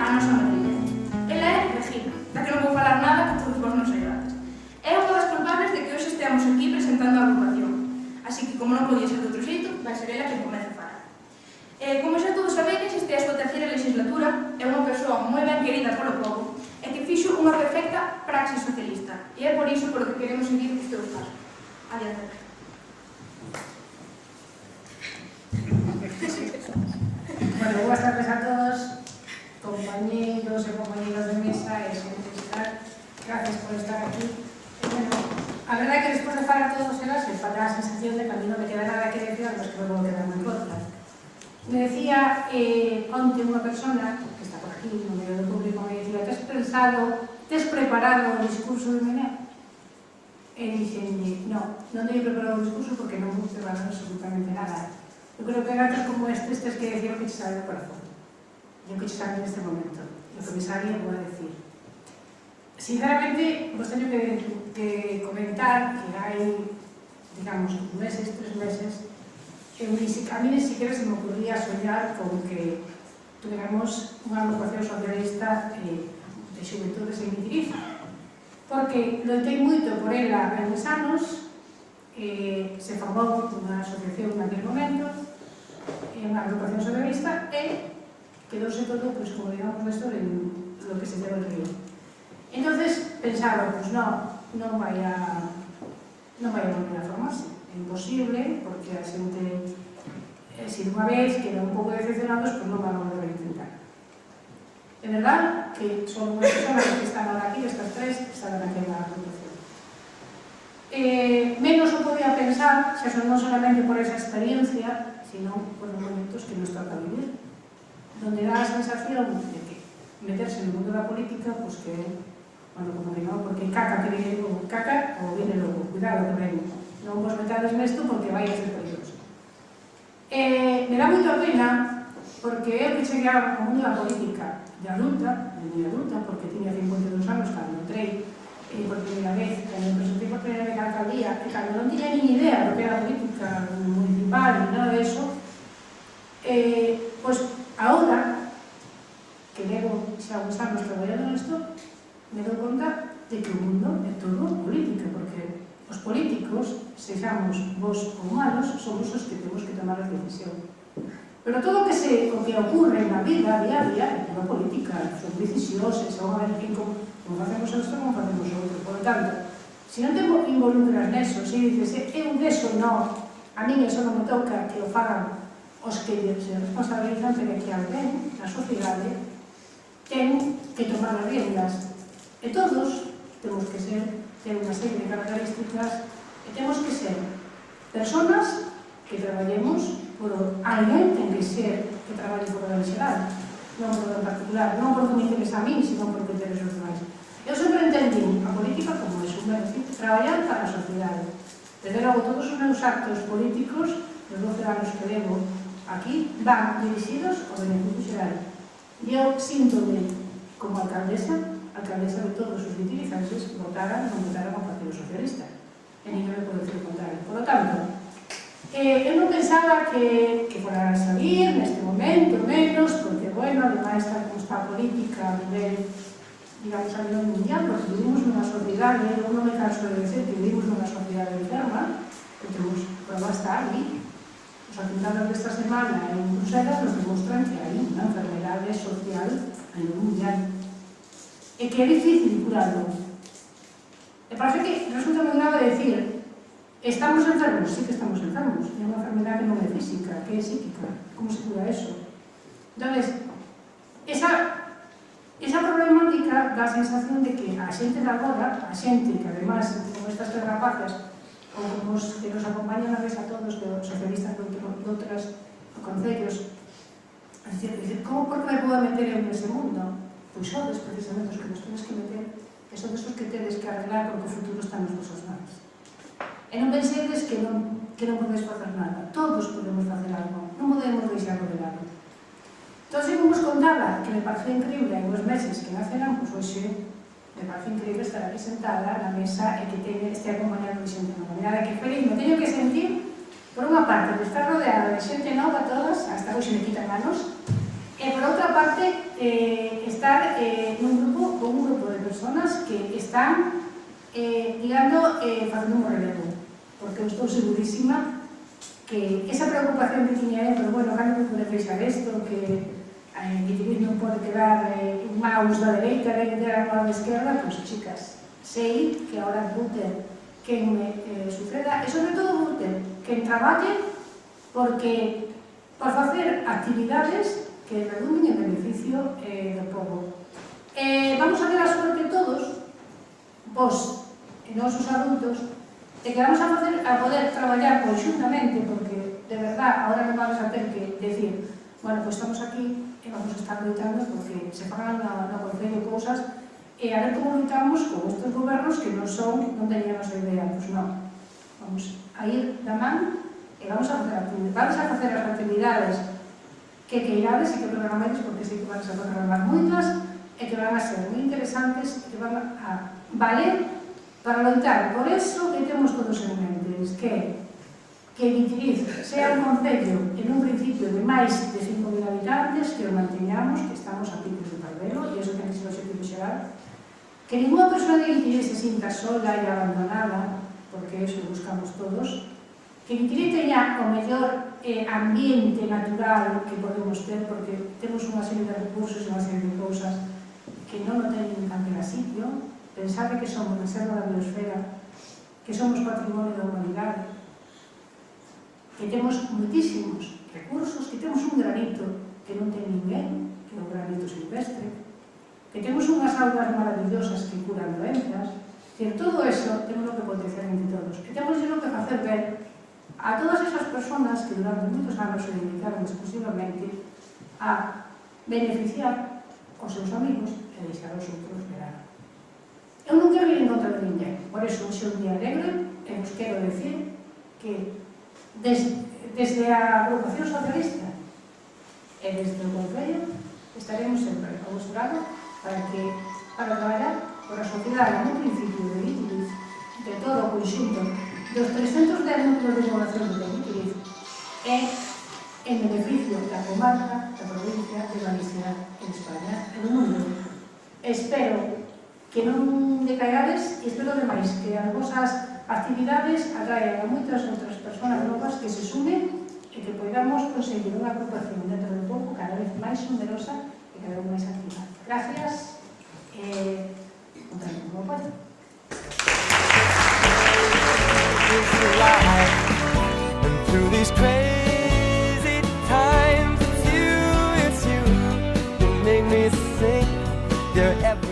a nosa madriña. Ela é Regina, da que non vou falar nada que todos vos non saibades. É unha das culpables de que hoxe esteamos aquí presentando a agrupación. Así que, como non podía ser de outro xeito, vai ser ela quen comece a falar. Como xa todos sabedes, esta é a súa terceira legislatura, é unha persoa moi ben querida polo povo e que fixo unha perfecta praxis socialista. E é por iso por o que queremos seguir os teus pasos. Adiante. Bueno, boas tardes a todos, compañeros e compañeras de mesa e xente xeral. Gracias por estar aquí. Bueno, a verdade é que despois de falar todos elas, me falta a sensación de que a mí non me queda nada que decir, mas que me vou quedar moi corta. Me decía onte unha persona, que está por aquí, no medio do público, me decía: tes preparado o discurso de Mené? E dixenlle: non teño preparado o discurso porque non vou preparar absolutamente nada. Eu creo que gatos como estes tens que decir o que te sale do corazón. E o que te sale neste momento. E o que me sale vou a decir. Sinceramente, vos teño que comentar que hai, digamos, 2 meses, 3 meses, a mí ni siquiera se me ocurría soñar con que tuviéramos unha agrupación socialista de xuventudes en Mitiriza. Porque loitei moito por ela hai uns anos, se formou unha asociación naquele momento, unha agrupación socialista, e quedouse todo, como digamos, isto en lo que se lleva el río. Entonces pensaba, non vai a volver a formarse. É imposible, porque a xente, se unha vez queda un pouco decepcionados, non van a volver a intentar. É verdad que son unhas personas que están ahora aquí, estas 3, que están naquela agrupación. Menos o podía pensar, xa son non solamente por esa experiencia, sino por os momentos que nos toca vivir, donde dá a sensación de que meterse no mundo da política, pues que, bueno, como digo, porque caca que viene logo, caca ou viene logo, cuidado que ven, non vos metades nesto porque vai a ser peligroso. Me dá moita pena, porque eu que cheguei ao mundo da política de adulta, porque tiña 52 anos cando entrei por primeira vez, cando me presenté por primeira vez a alcaldía, e cando non tiña nin idea do que era a política municipal ni nada de eso, pois agora, que levo xa uns anos traballando nisto, me dou conta de que o mundo é todo política, porque os políticos, sexamos vos ou malos, somos os que temos que tomar as decisións. Pero todo o que ocurre na vida diaria é unha política, son decisións, son a ver como facemos isto, como facemos outro. Por lo tanto, se non te involucras neso, se dices, eu deso non, a mí eso non me toca, que o fagan os que se responsabilizan, pero que alguén na sociedade ten que tomar as riendas. E todos temos que ter unha serie de características e temos que ser personas que traballemos por alguén ten que ser que traballe por o xeral, non por o particular, non por o que me interesa a mí, sino por o que interesa os demais. Eu sempre entendí a política como es un beneficio, traballar para a sociedade. Desde logo, todos os meus actos políticos, os 12 anos que levo aquí, van dirixidos ao beneficio xeral. E eu síntome como alcaldesa de todos os vitirizanses, votaran ou non votaran ao Partido Socialista. E ninguén me pode decir o contrario. Por lo tanto, eu non pensaba que fora a salir neste momento, menos, porque, bueno, ademais está como está a política a nivel, digamos, a nivel mundial, porque vivimos nunha sociedade, eu non me canso de decir que vivimos nunha sociedade enferma, que temos, prova está ali. Os atentados desta semana en Bruselas nos demostran que hai unha enfermedade social a nivel mundial e que é difícil curarlo. E parece que resulta moi grave decir: estamos enfermos, sí que estamos enfermos. É unha enfermedade que non é física, que é psíquica. Como se cura eso? Entón, esa problemática dá a sensación de que a xente de agora, a xente que además, como estas 3 rapaces, ou como os que nos acompañan a vez a todos, de socialistas de outros concellos, a decir, como por que me podo meter en ese mundo? Pois sodes precisamente os que nos tedes que meter, e sodes os que tedes que arreglar porque o futuro está nos vosos mans. E non pensedes que non podedes facer nada. Todos podemos facer algo, non podemos deixarlo de lado. Entón, se vos contaba que me parece increíble hai 2 meses que naceran, pois hoxe me parece increíble estar aquí sentada na mesa e que este acompañado de xente nova. Mirada que feliz me teño que sentir, por unha parte, de estar rodeada de xente nova todas, hasta hoxe me quitan anos, E, por outra parte, estar con un grupo de personas que están, facendo un relevo, porque eu estou segurísima que esa preocupación que tiña pero bueno, cando me pode feixar isto, que Guitiriz non pode quedar maus da dereita, que quedar maus da esquerda, pois, chicas, sei que ahora vou ter quen me suceda, e sobre todo vou ter quen traballe porque por facer actividades que redunden en beneficio do povo. Vamos a ter a suerte todos, vos e nosos adultos, de que vamos a poder traballar conjuntamente, porque, de verdad, ahora non vamos a ter que decir, bueno, pois estamos aquí e vamos a estar loitando porque se pagan no Concello cousas e a ver como loitamos con estes gobernos que non teñen a nosa idea. Pois non, vamos a ir da man e vamos a facer as actividades que queirades e que programades, porque sei que van a programar moitas e que van a ser moi interesantes e que van a valer para loitar por eso que temos todos en mente, que Guitiriz sea un concello en un principio de máis de 5.000 habitantes, que o manteñamos, que estamos a picos de Pardelo, e iso ten que ser o objetivo xeral, que ninguna persona de Guitiriz se sinta sola e abandonada, porque eso buscamos todos, que Guitiriz teña o mellor ambiente natural que podemos ter, porque temos unha serie de recursos e unha serie de cousas que non o teñen en calquera sitio. Pensade que somos reserva da biosfera, que somos patrimonio da humanidade, que temos moitísimos recursos, que temos un granito que non ten ninguén, que é o granito silvestre, que temos unhas augas maravillosas que curan doenzas. Todo eso temos que potenciar entre todos. E temos que facer ver a todas esas personas que durante moitos anos se dedicaron exclusivamente a beneficiar os seus amigos e deixar os outros verar. Eu non quero ir en contra de ninguén, por eso hoxe é un día alegre e vos quero decir que desde a agrupación socialista e desde o Concello estaremos sempre ao vosso lado para traballar por a sociedade no principio de Guitiriz, de todo o conxunto dos 310 núcleos de población de Guitiriz e en beneficio da comarca, da provincia de Galicia, en España e do mundo. Espero que non decaigades e espero demais que as vosas actividades atraian a moitas outras persoas novas que se sumen e que podamos conseguir unha agrupación dentro do povo cada vez máis numerosa e cada vez máis activa. Gracias e contamos como pode. And through these crazy times, it's you, you make me think you're ever